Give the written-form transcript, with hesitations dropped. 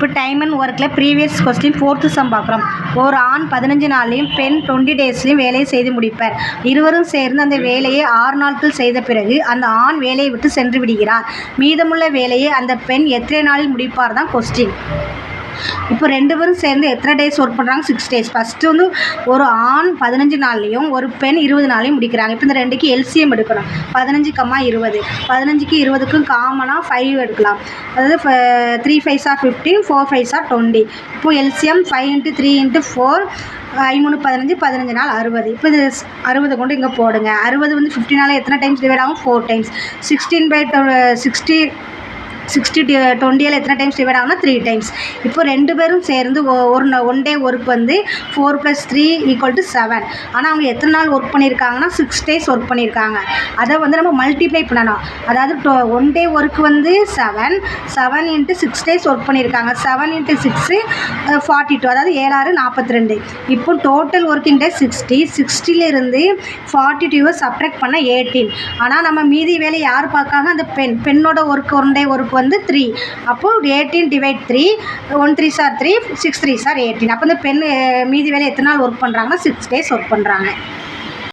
இப்போ time and ஒர்க்கில் previous question 4th some பார்க்குறோம். ஒரு ஆண் 15 நாள்லையும் பெண் 20 டேஸ்லையும் வேலையை செய்து முடிப்பார். இருவரும் சேர்ந்து அந்த வேலையை 6 நாட்கள் செய்த பிறகு அந்த ஆண் வேலையை விட்டு சென்று விடுகிறார். மீதமுள்ள வேலையை அந்த பெண் எத்தனை நாளில் முடிப்பார் தான் கொஸ்டின். இப்போ 2 பேரும் சேர்ந்து எத்தனை டேஸ் ஒர்க் பண்ணுறாங்க? 6 டேஸ். ஃபஸ்ட்டு வந்து ஒரு ஆண் 15 நாள்லையும் ஒரு பெண் 20 நாளையும் முடிக்கிறாங்க. இப்போ இந்த 2க்கு எல்சிஎம் எடுக்கணும். 15, 20. 15க்கு 20க்கும் காமனாக 5 எடுக்கலாம். அதாவது 3 5s are 15, 4 5s are 20. இப்போது எல்சிஎம் 5 × 3 × 4 3 15, 15 நாள் 60. இப்போ இது 60 கொண்டு இங்கே போடுங்க. 60 வந்து 50 நாள் எத்தனை டைம்ஸ் டிவைட் ஆகும்? 4 டைம்ஸ். 60 20 எத்தனை டைம்ஸ் டிவைட் ஆகும்னா 3 டைம்ஸ். இப்போ 2 பேரும் சேர்ந்து ஒன் டே ஒர்க் வந்து 4 + 3 = 7. ஆனால் அவங்க எத்தனை நாள் ஒர்க் பண்ணியிருக்காங்கன்னா 6 டேஸ் ஒர்க் பண்ணியிருக்காங்க. அதை வந்து நம்ம மல்டிப்ளை பண்ணணும். அதாவது ஒன் டே ஒர்க் வந்து 7 × 6 டேஸ் ஒர்க் பண்ணியிருக்காங்க. 7 × 6 42, அதாவது 7 6 42. இப்போ டோட்டல் ஒர்க்கிங் டே 60. 60லிருந்து 42 சப்ட்ராக்ட் பண்ண 18. ஆனால் நம்ம மீதி வேலை யார் பார்க்காங்க? அந்த பெண்ணோட ஒன் டே ஒர்க் வந்து 3. அப்போது 18 / 3 1 3s are 3, 6 3s are 18. அப்போ இந்த பெண் மீதி வேலை எத்தனை நாள் ஒர்க் பண்ணுறாங்கன்னா 6 டேஸ் ஒர்க் பண்ணுறாங்க.